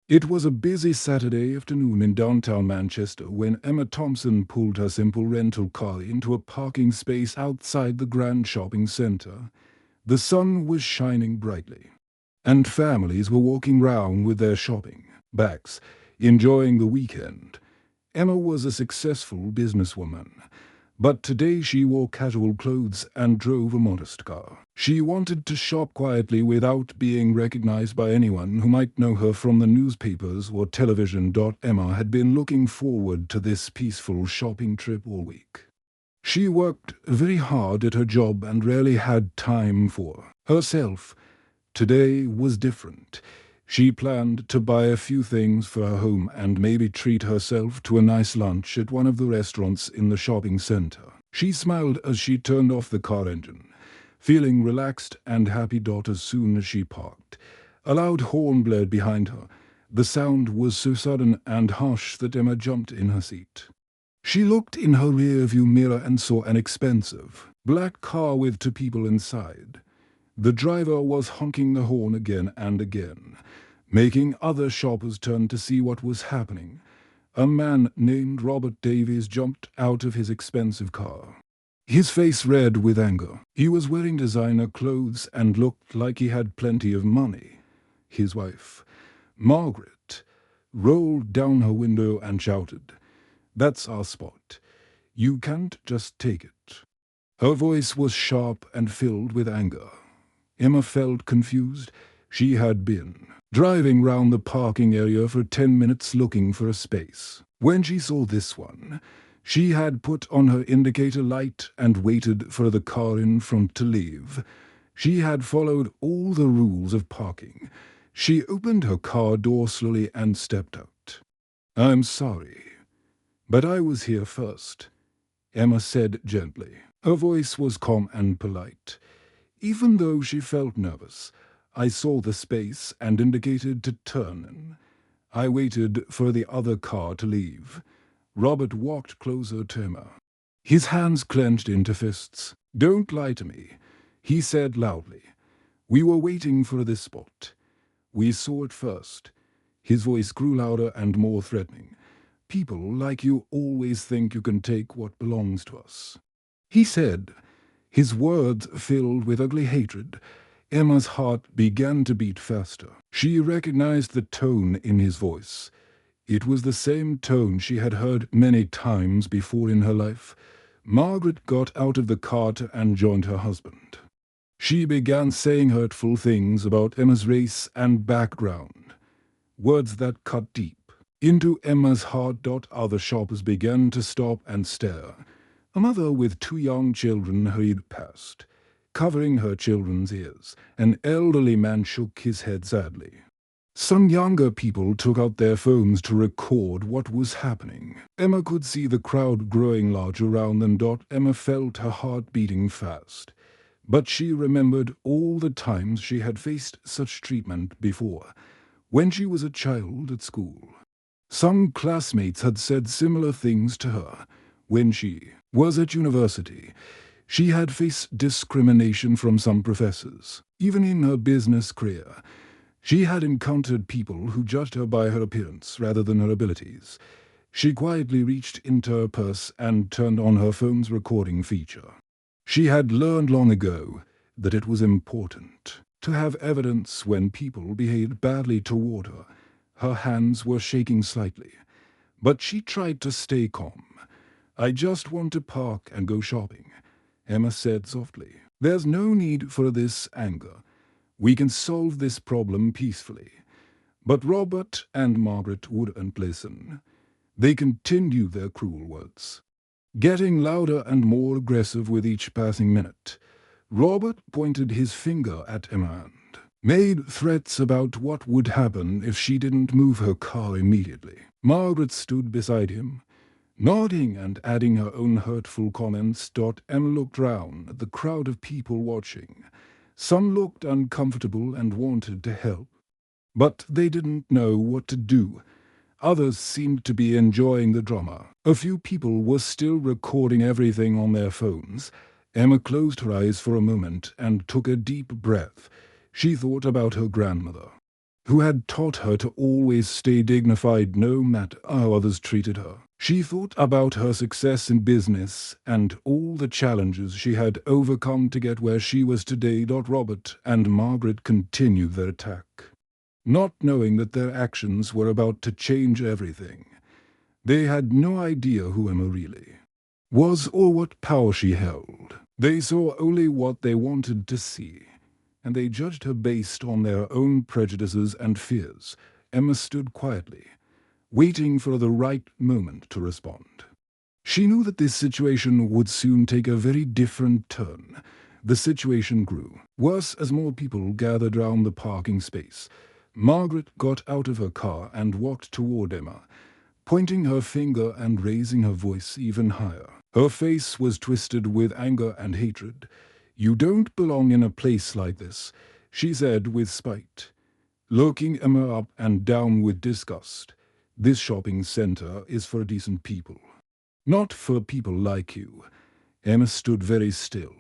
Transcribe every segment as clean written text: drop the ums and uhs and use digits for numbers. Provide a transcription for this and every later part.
It was a busy Saturday afternoon in downtown Manchester when Emma Thompson pulled her simple rental car into a parking space outside the grand shopping centre. The sun was shining brightly, and families were walking round with their shopping bags, enjoying the weekend. Emma was a successful businesswoman, but today she wore casual clothes and drove a modest car. She wanted to shop quietly without being recognized by anyone who might know her from the newspapers or television. Emma had been looking forward to this peaceful shopping trip all week. She worked very hard at her job and rarely had time for herself. Today was different. She planned to buy a few things for her home and maybe treat herself to a nice lunch at one of the restaurants in the shopping center. She smiled as she turned off the car engine, feeling relaxed and happy. As soon as she parked, a loud horn blared behind her. The sound was so sudden and harsh that Emma jumped in her seat. She looked in her rear-view mirror and saw an expensive, black car with two people inside. The driver was honking the horn again and again, making other shoppers turn to see what was happening. A man named Robert Davies jumped out of his expensive car, his face red with anger. He was wearing designer clothes and looked like he had plenty of money. His wife, Margaret, rolled down her window and shouted, "That's our spot. You can't just take it." Her voice was sharp and filled with anger. Emma felt confused. She had been driving round the parking area for 10 minutes looking for a space. When she saw this one, she had put on her indicator light and waited for the car in front to leave. She had followed all the rules of parking. She opened her car door slowly and stepped out. "I'm sorry, but I was here first," Emma said gently. Her voice was calm and polite. Even though she felt nervous, I saw the space and indicated to turn. I waited for the other car to leave. Robert walked closer to Emma, his hands clenched into fists. "Don't lie to me," he said loudly. "We were waiting for this spot. We saw it first." His voice grew louder and more threatening. "People like you always think you can take what belongs to us," he said, his words filled with ugly hatred. Emma's heart began to beat faster. She recognized the tone in his voice. It was the same tone she had heard many times before in her life. Margaret got out of the car and joined her husband. She began saying hurtful things about Emma's race and background, words that cut deep into Emma's heart. Other shoppers began to stop and stare. A mother with two young children hurried past, covering her children's ears. An elderly man shook his head sadly. Some younger people took out their phones to record what was happening. Emma could see the crowd growing larger around them. Emma felt her heart beating fast. But she remembered all the times she had faced such treatment before, when she was a child at school. Some classmates had said similar things to her. When she was at university, she had faced discrimination from some professors. Even in her business career, she had encountered people who judged her by her appearance rather than her abilities. She quietly reached into her purse and turned on her phone's recording feature. She had learned long ago that it was important to have evidence when people behaved badly toward her. Her hands were shaking slightly, but she tried to stay calm. "I just want to park and go shopping," Emma said softly. "There's no need for this anger. We can solve this problem peacefully." But Robert and Margaret wouldn't listen. They continued their cruel words, getting louder and more aggressive with each passing minute. Robert pointed his finger at Emma and made threats about what would happen if she didn't move her car immediately. Margaret stood beside him, nodding and adding her own hurtful comments. Emma looked round at the crowd of people watching. Some looked uncomfortable and wanted to help, but they didn't know what to do. Others seemed to be enjoying the drama. A few people were still recording everything on their phones. Emma closed her eyes for a moment and took a deep breath. She thought about her grandmother, who had taught her to always stay dignified no matter how others treated her. She thought about her success in business and all the challenges she had overcome to get where she was today. Robert and Margaret continued their attack, not knowing that their actions were about to change everything. They had no idea who Emma really was or what power she held. They saw only what they wanted to see, and they judged her based on their own prejudices and fears. Emma stood quietly, waiting for the right moment to respond. She knew that this situation would soon take a very different turn. The situation grew worse as more people gathered round the parking space. Margaret got out of her car and walked toward Emma, pointing her finger and raising her voice even higher. Her face was twisted with anger and hatred. "You don't belong in a place like this," she said with spite, looking Emma up and down with disgust. "This shopping center is for decent people, not for people like you." Emma stood very still,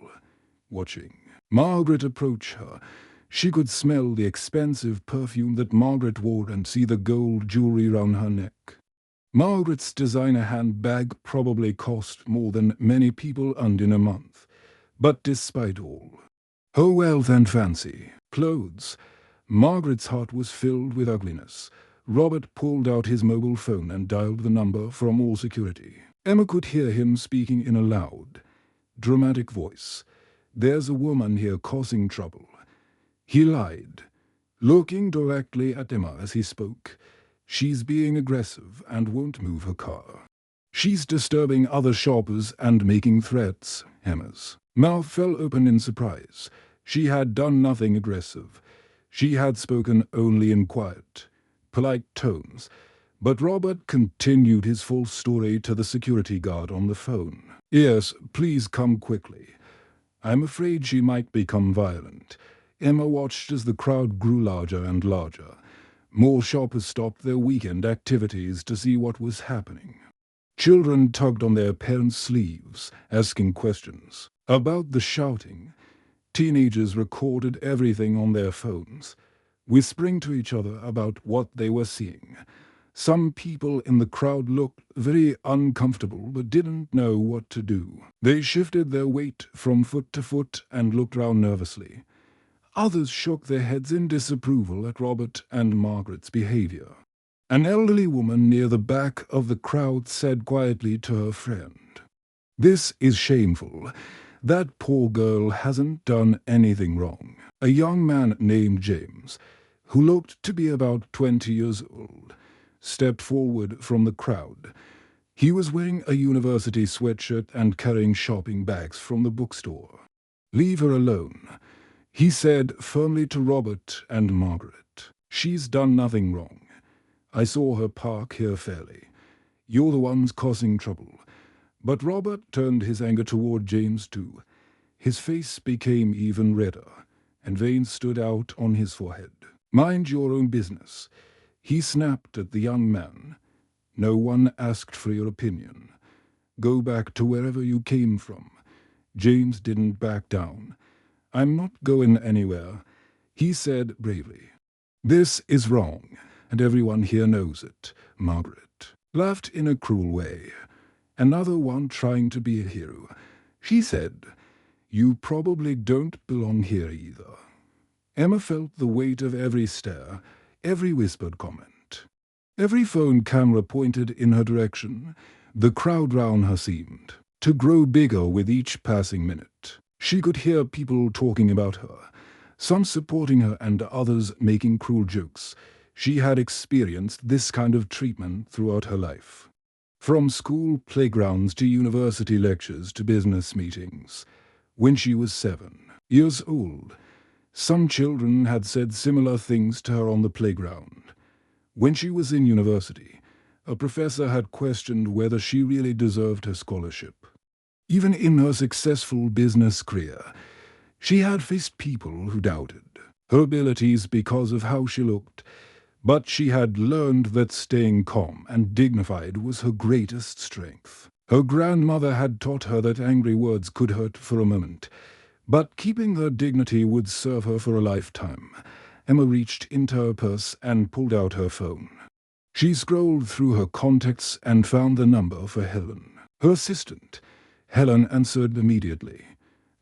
watching Margaret approach her. She could smell the expensive perfume that Margaret wore and see the gold jewelry round her neck. Margaret's designer handbag probably cost more than many people earned in a month. But despite all her wealth and fancy clothes, Margaret's heart was filled with ugliness. Robert pulled out his mobile phone and dialed the number from all security. Emma could hear him speaking in a loud, dramatic voice. "There's a woman here causing trouble." He lied, looking directly at Emma as he spoke. "She's being aggressive and won't move her car. She's disturbing other shoppers and making threats." Emma's mouth fell open in surprise. She had done nothing aggressive. She had spoken only in quiet, polite tones. But Robert continued his full story to the security guard on the phone. "Yes, please come quickly. I'm afraid she might become violent." Emma watched as the crowd grew larger and larger. More shoppers stopped their weekend activities to see what was happening. Children tugged on their parents' sleeves, asking questions about the shouting. Teenagers recorded everything on their phones, whispering to each other about what they were seeing. Some people in the crowd looked very uncomfortable but didn't know what to do. They shifted their weight from foot to foot and looked round nervously. Others shook their heads in disapproval at Robert and Margaret's behavior. An elderly woman near the back of the crowd said quietly to her friend, "This is shameful. That poor girl hasn't done anything wrong." A young man named James, who looked to be about 20 years old, stepped forward from the crowd. He was wearing a university sweatshirt and carrying shopping bags from the bookstore. "Leave her alone," he said firmly to Robert and Margaret. "She's done nothing wrong. I saw her park here fairly. You're the ones causing trouble." But Robert turned his anger toward James too. His face became even redder, and veins stood out on his forehead. "Mind your own business," he snapped at the young man. "No one asked for your opinion. Go back to wherever you came from." James didn't back down. "I'm not going anywhere," he said bravely. "This is wrong, and everyone here knows it." Margaret laughed in a cruel way. "Another one trying to be a hero," she said. "You probably don't belong here either." Emma felt the weight of every stare, every whispered comment. Every phone camera pointed in her direction. The crowd round her seemed to grow bigger with each passing minute. She could hear people talking about her, some supporting her and others making cruel jokes. She had experienced this kind of treatment throughout her life. From school playgrounds to university lectures to business meetings. When she was 7 years old, some children had said similar things to her on the playground. When she was in university, a professor had questioned whether she really deserved her scholarship. Even in her successful business career, she had faced people who doubted her abilities because of how she looked. But she had learned that staying calm and dignified was her greatest strength. Her grandmother had taught her that angry words could hurt for a moment, but keeping her dignity would serve her for a lifetime. Emma reached into her purse and pulled out her phone. She scrolled through her contacts and found the number for Helen, her assistant. Helen answered immediately,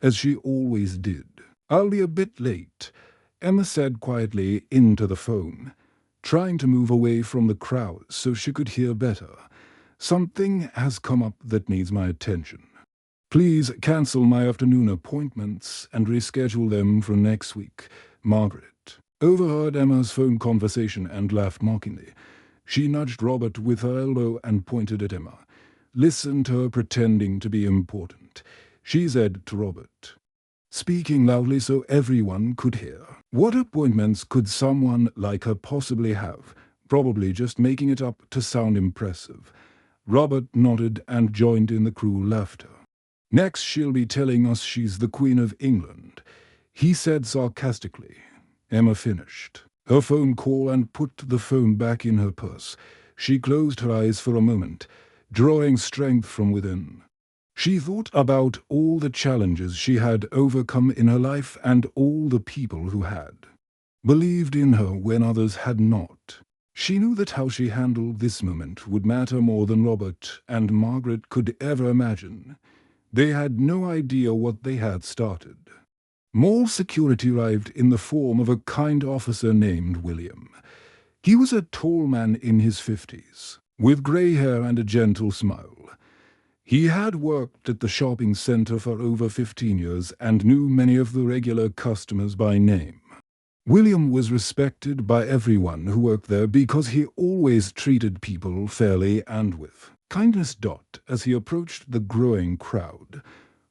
as she always did. "I'll be a bit late," Emma said quietly into the phone, trying to move away from the crowd so she could hear better. "Something has come up that needs my attention. Please cancel my afternoon appointments and reschedule them for next week. Margaret." Overheard Emma's phone conversation and laughed mockingly. She nudged Robert with her elbow and pointed at Emma. "Listen to her pretending to be important," she said to Robert, speaking loudly so everyone could hear. What appointments could someone like her possibly have? Probably just making it up to sound impressive. Robert nodded and joined in the cruel laughter. "Next she'll be telling us she's the Queen of England," he said sarcastically. Emma finished her phone call and put the phone back in her purse. She closed her eyes for a moment, drawing strength from within. She thought about all the challenges she had overcome in her life and all the people who had believed in her when others had not. She knew that how she handled this moment would matter more than Robert and Margaret could ever imagine. They had no idea what they had started. More security arrived in the form of a kind officer named William. He was a tall man in his 50s, with grey hair and a gentle smile. He had worked at the shopping center for over 15 years and knew many of the regular customers by name. William was respected by everyone who worked there because he always treated people fairly and with kindness. As he approached the growing crowd,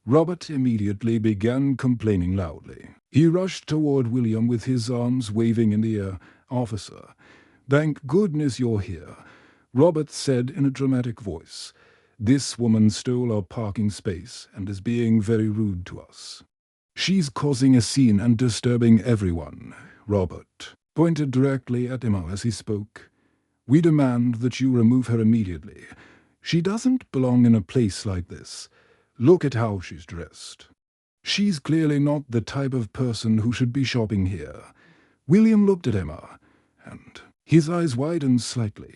Robert immediately began complaining loudly. He rushed toward William with his arms waving in the air. "Officer, thank goodness you're here," Robert said in a dramatic voice. "This woman stole our parking space and is being very rude to us. She's causing a scene and disturbing everyone." Robert pointed directly at Emma as he spoke. "We demand that you remove her immediately. She doesn't belong in a place like this. Look at how she's dressed. She's clearly not the type of person who should be shopping here." William looked at Emma, and his eyes widened slightly.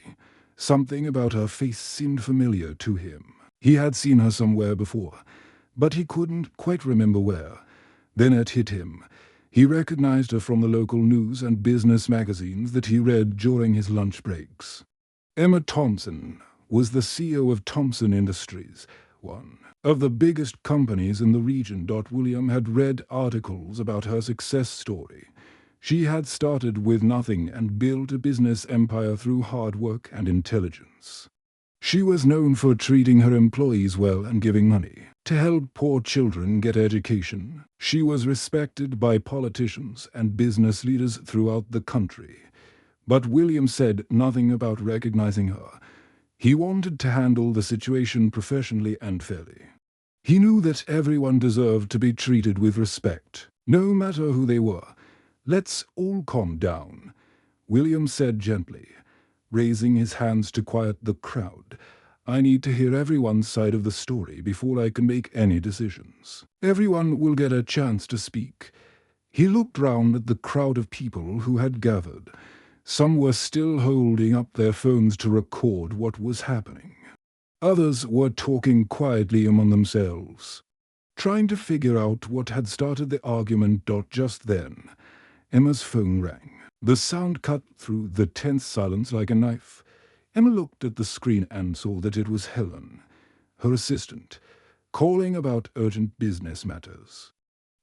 Something about her face seemed familiar to him. He had seen her somewhere before, but he couldn't quite remember where. Then it hit him. He recognized her from the local news and business magazines that he read during his lunch breaks. Emma Thompson was the CEO of Thompson Industries, one of the biggest companies in the region. William had read articles about her success story. She had started with nothing and built a business empire through hard work and intelligence. She was known for treating her employees well and giving money to help poor children get education. She was respected by politicians and business leaders throughout the country. But William said nothing about recognizing her. He wanted to handle the situation professionally and fairly. He knew that everyone deserved to be treated with respect, no matter who they were. "Let's all calm down," William said gently, raising his hands to quiet the crowd. "I need to hear everyone's side of the story before I can make any decisions. Everyone will get a chance to speak." He looked round at the crowd of people who had gathered. Some were still holding up their phones to record what was happening. Others were talking quietly among themselves, trying to figure out what had started the argument. Just then, Emma's phone rang. The sound cut through the tense silence like a knife. Emma looked at the screen and saw that it was Helen, her assistant, calling about urgent business matters.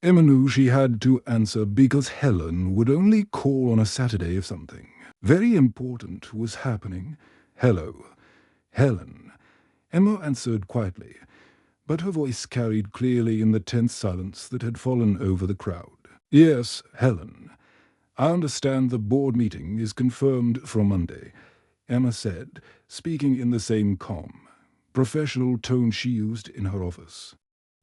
Emma knew she had to answer because Helen would only call on a Saturday if something very important was happening. "Hello, Helen," Emma answered quietly, but her voice carried clearly in the tense silence that had fallen over the crowd. "Yes, Helen. I understand the board meeting is confirmed for Monday," Emma said, speaking in the same calm, professional tone she used in her office.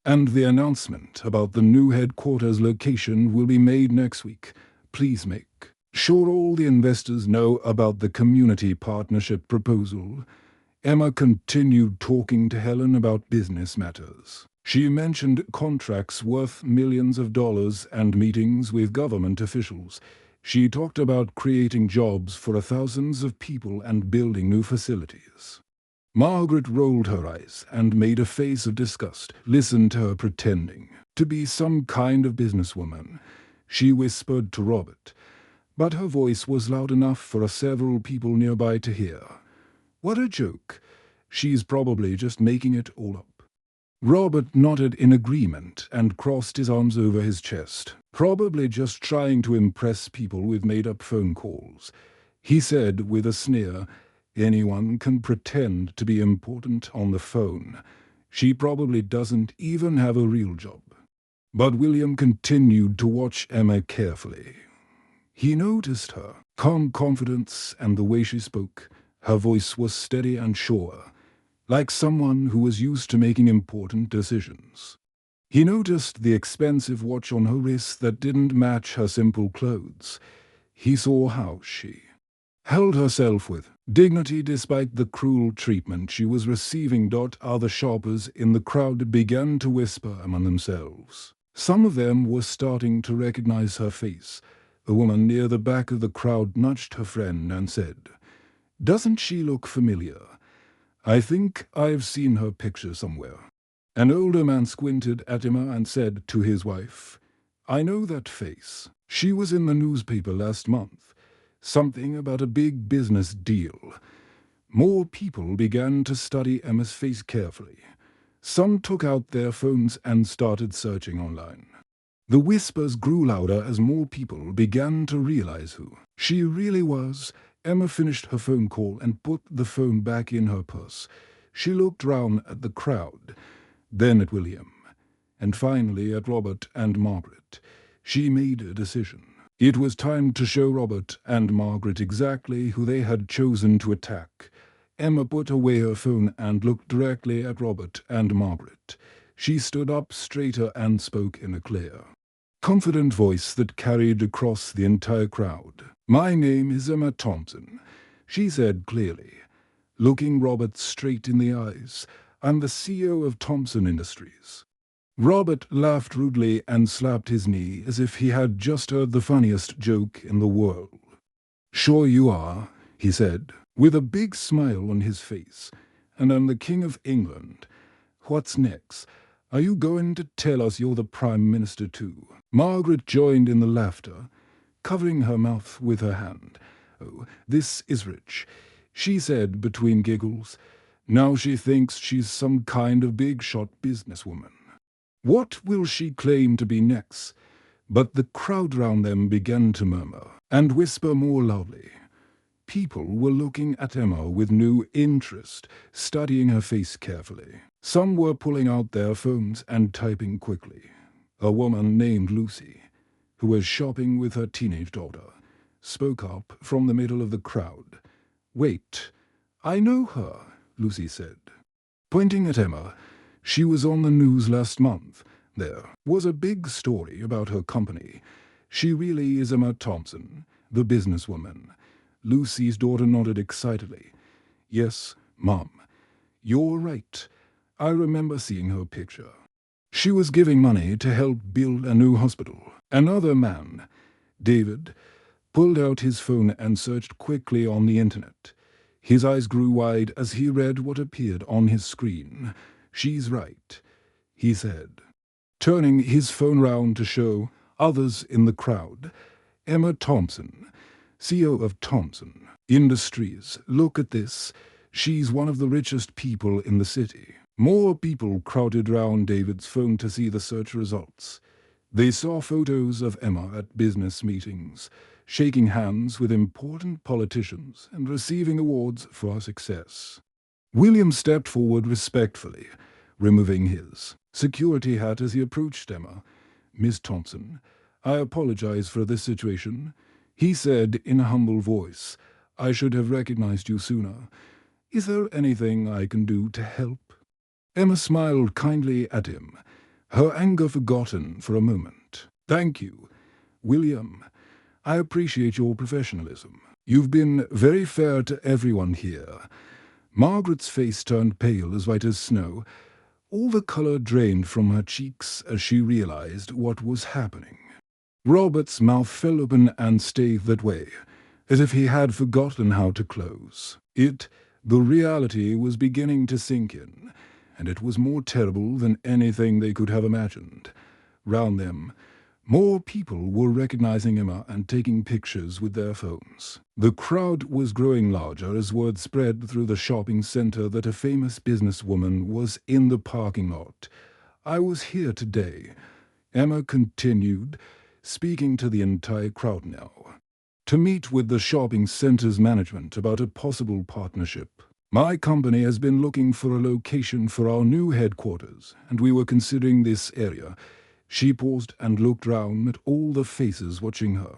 "And the announcement about the new headquarters location will be made next week. Please make sure all the investors know about the community partnership proposal." Emma continued talking to Helen about business matters. She mentioned contracts worth millions of dollars and meetings with government officials. She talked about creating jobs for thousands of people and building new facilities. Margaret rolled her eyes and made a face of disgust. Listen to her pretending to be some kind of businesswoman, she whispered to Robert, but her voice was loud enough for several people nearby to hear. What a joke. She's probably just making it all up. Robert nodded in agreement and crossed his arms over his chest, probably just trying to impress people with made-up phone calls. He said with a sneer, anyone can pretend to be important on the phone. She probably doesn't even have a real job. But William continued to watch Emma carefully. He noticed her calm confidence and the way she spoke. Her voice was steady and sure, like someone who was used to making important decisions. He noticed the expensive watch on her wrist that didn't match her simple clothes. He saw how she held herself with dignity despite the cruel treatment she was receiving. Other shoppers in the crowd began to whisper among themselves. Some of them were starting to recognize her face. A woman near the back of the crowd nudged her friend and said, "Doesn't she look familiar? I think I've seen her picture somewhere." An older man squinted at Emma and said to his wife, "I know that face. She was in the newspaper last month. Something about a big business deal." More people began to study Emma's face carefully. Some took out their phones and started searching online. The whispers grew louder as more people began to realize who she really was. Emma finished her phone call and put the phone back in her purse. She looked round at the crowd, then at William, and finally at Robert and Margaret. She made a decision. It was time to show Robert and Margaret exactly who they had chosen to attack. Emma put away her phone and looked directly at Robert and Margaret. She stood up straighter and spoke in a clear, confident voice that carried across the entire crowd. "My name is Emma Thompson," she said clearly, looking Robert straight in the eyes. "I'm the CEO of Thompson Industries." Robert laughed rudely and slapped his knee as if he had just heard the funniest joke in the world. "Sure you are," he said, with a big smile on his face. "And I'm the King of England. What's next? Are you going to tell us you're the Prime Minister too?" Margaret joined in the laughter, covering her mouth with her hand. "Oh, this is rich," she said between giggles. "Now she thinks she's some kind of big-shot businesswoman. What will she claim to be next?" But the crowd round them began to murmur and whisper more loudly. People were looking at Emma with new interest, studying her face carefully. Some were pulling out their phones and typing quickly. A woman named Lucy, who was shopping with her teenage daughter, spoke up from the middle of the crowd. "Wait, I know her," Lucy said, pointing at Emma. "She was on the news last month. There was a big story about her company. She really is Emma Thompson, the businesswoman." Lucy's daughter nodded excitedly. "Yes, Mom, you're right. I remember seeing her picture. She was giving money to help build a new hospital." Another man, David, pulled out his phone and searched quickly on the internet. His eyes grew wide as he read what appeared on his screen. "She's right," he said, turning his phone round to show others in the crowd. "Emma Thompson, CEO of Thompson Industries. Look at this. She's one of the richest people in the city." More people crowded round David's phone to see the search results. They saw photos of Emma at business meetings, shaking hands with important politicians and receiving awards for her success. William stepped forward respectfully, removing his security hat as he approached Emma. "Miss Thompson, I apologize for this situation," he said in a humble voice. "I should have recognized you sooner. Is there anything I can do to help?" Emma smiled kindly at him, her anger forgotten for a moment. "Thank you, William. I appreciate your professionalism. You've been very fair to everyone here." Margaret's face turned pale as white as snow. All the color drained from her cheeks as she realized what was happening. Robert's mouth fell open and stayed that way, as if he had forgotten how to close. The reality was beginning to sink in, and it was more terrible than anything they could have imagined. Round them, more people were recognizing Emma and taking pictures with their phones. The crowd was growing larger as word spread through the shopping center that a famous businesswoman was in the parking lot. "I was here today," Emma continued, speaking to the entire crowd now, "to meet with the shopping center's management about a possible partnership. My company has been looking for a location for our new headquarters, and we were considering this area." She paused and looked round at all the faces watching her.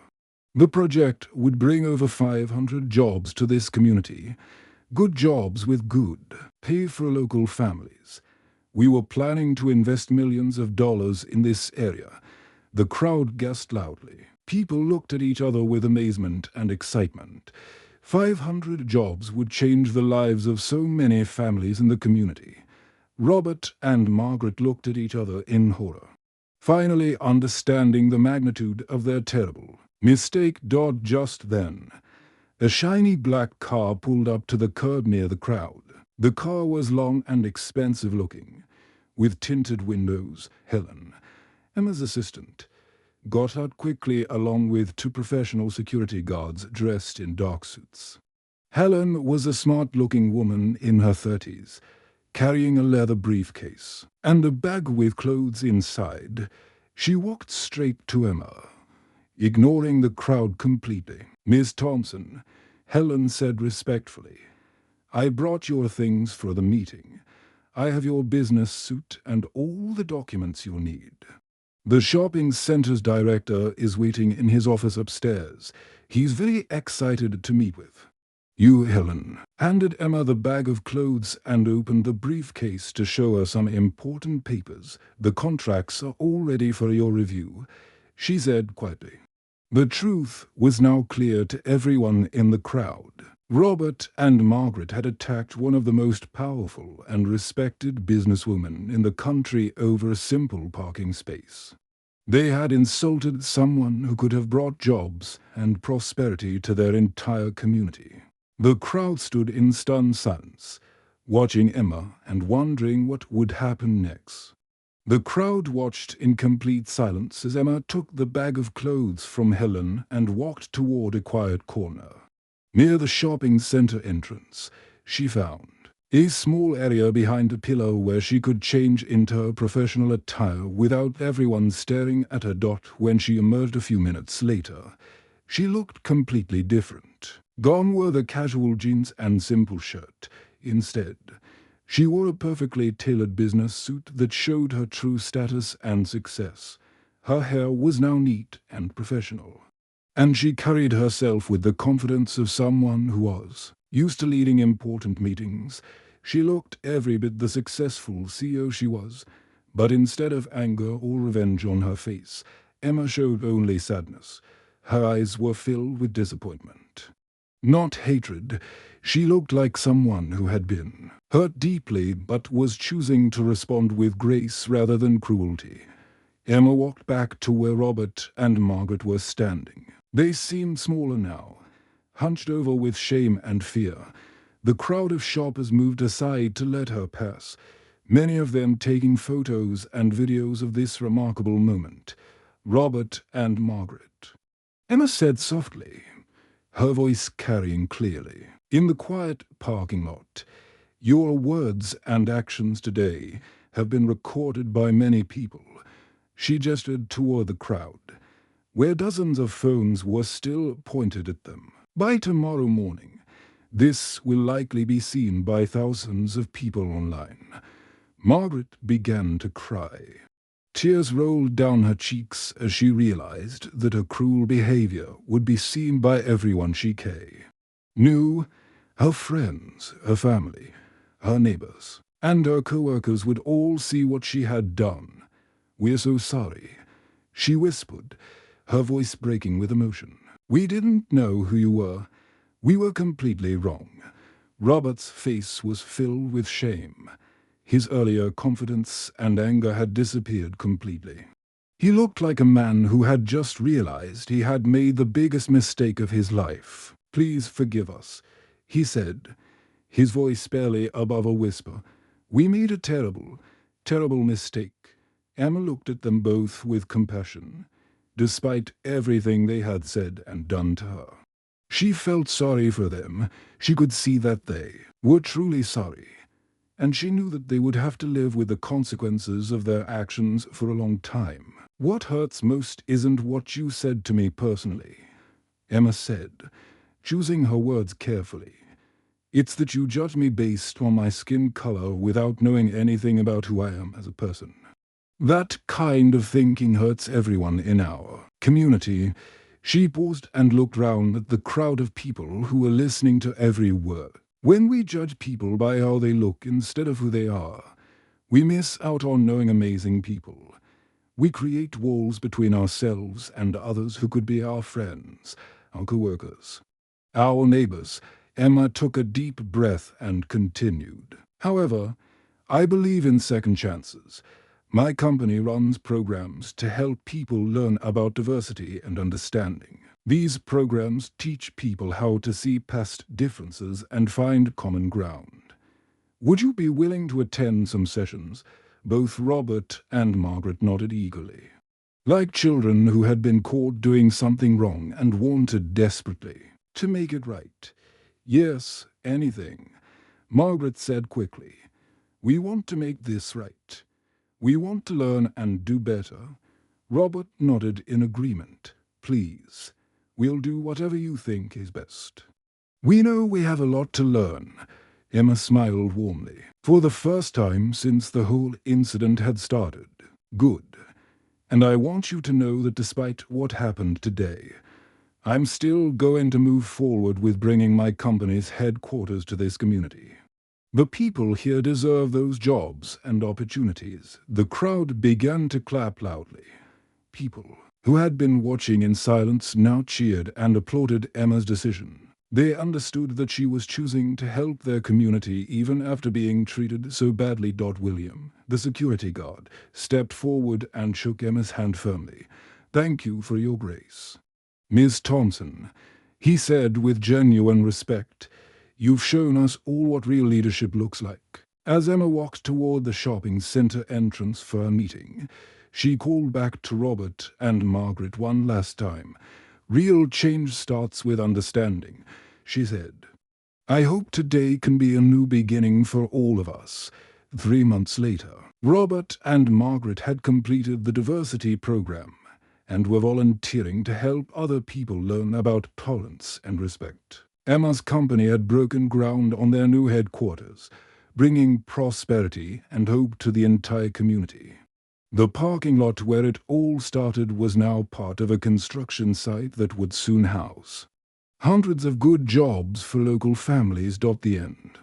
"The project would bring over 500 jobs to this community. Good jobs with good pay for local families. We were planning to invest millions of dollars in this area." The crowd gasped loudly. People looked at each other with amazement and excitement. 500 jobs would change the lives of so many families in the community. Robert and Margaret looked at each other in horror, finally understanding the magnitude of their terrible mistake. Just then, a shiny black car pulled up to the curb near the crowd. The car was long and expensive looking, with tinted windows. Helen, Emma's assistant, got out quickly along with two professional security guards dressed in dark suits. Helen was a smart-looking woman in her 30s, carrying a leather briefcase and a bag with clothes inside. She walked straight to Emma, ignoring the crowd completely. "Miss Thompson," Helen said respectfully, "I brought your things for the meeting. I have your business suit and all the documents you'll need. The shopping center's director is waiting in his office upstairs. He's very excited to meet with you." Helen handed Emma the bag of clothes and opened the briefcase to show her some important papers. "The contracts are all ready for your review," she said quietly. The truth was now clear to everyone in the crowd. Robert and Margaret had attacked one of the most powerful and respected businesswomen in the country over a simple parking space. They had insulted someone who could have brought jobs and prosperity to their entire community. The crowd stood in stunned silence, watching Emma and wondering what would happen next. The crowd watched in complete silence as Emma took the bag of clothes from Helen and walked toward a quiet corner. Near the shopping center entrance, she found a small area behind a pillar where she could change into her professional attire without everyone staring at her. When she emerged a few minutes later, she looked completely different. Gone were the casual jeans and simple shirt. Instead, she wore a perfectly tailored business suit that showed her true status and success. Her hair was now neat and professional, and she carried herself with the confidence of someone who was used to leading important meetings. She looked every bit the successful CEO she was, but instead of anger or revenge on her face, Emma showed only sadness. Her eyes were filled with disappointment, not hatred. She looked like someone who had been hurt deeply but was choosing to respond with grace rather than cruelty. Emma walked back to where Robert and Margaret were standing. They seemed smaller now, hunched over with shame and fear. The crowd of shoppers moved aside to let her pass, many of them taking photos and videos of this remarkable moment. "Robert and Margaret," Emma said softly, her voice carrying clearly. "In the quiet parking lot, your words and actions today have been recorded by many people." She gestured toward the crowd, where dozens of phones were still pointed at them. "By tomorrow morning, this will likely be seen by thousands of people online." Margaret began to cry. Tears rolled down her cheeks as she realized that her cruel behavior would be seen by everyone she knew. Her friends, her family, her neighbors, and her co-workers would all see what she had done. "We're so sorry," she whispered, her voice breaking with emotion. "We didn't know who you were. We were completely wrong." Robert's face was filled with shame. His earlier confidence and anger had disappeared completely. He looked like a man who had just realized he had made the biggest mistake of his life. "Please forgive us," he said, his voice barely above a whisper. "We made a terrible, terrible mistake." Emma looked at them both with compassion, despite everything they had said and done to her. She felt sorry for them. She could see that they were truly sorry, and she knew that they would have to live with the consequences of their actions for a long time. "What hurts most isn't what you said to me personally," Emma said, choosing her words carefully. "It's that you judge me based on my skin color without knowing anything about who I am as a person. That kind of thinking hurts everyone in our community." She paused and looked round at the crowd of people who were listening to every word. "When we judge people by how they look instead of who they are, we miss out on knowing amazing people. We create walls between ourselves and others who could be our friends, our coworkers, our neighbors." Emma took a deep breath and continued. "However, I believe in second chances. My company runs programs to help people learn about diversity and understanding. These programs teach people how to see past differences and find common ground. Would you be willing to attend some sessions?" Both Robert and Margaret nodded eagerly, like children who had been caught doing something wrong and wanted desperately to make it right. "Yes, anything," Margaret said quickly. "We want to make this right. We want to learn and do better." Robert nodded in agreement. "Please, we'll do whatever you think is best." "We know we have a lot to learn," Emma smiled warmly, for the first time since the whole incident had started. "Good. And I want you to know that despite what happened today, I'm still going to move forward with bringing my company's headquarters to this community. The people here deserve those jobs and opportunities." The crowd began to clap loudly. People who had been watching in silence now cheered and applauded Emma's decision. They understood that she was choosing to help their community even after being treated so badly. William, the security guard, stepped forward and shook Emma's hand firmly. "Thank you for your grace, Miss Thompson," he said with genuine respect. "You've shown us all what real leadership looks like." As Emma walked toward the shopping center entrance for a meeting, she called back to Robert and Margaret one last time. "Real change starts with understanding," she said. "I hope today can be a new beginning for all of us." 3 months later, Robert and Margaret had completed the diversity program and were volunteering to help other people learn about tolerance and respect. Emma's company had broken ground on their new headquarters, bringing prosperity and hope to the entire community. The parking lot where it all started was now part of a construction site that would soon house hundreds of good jobs for local families. The end.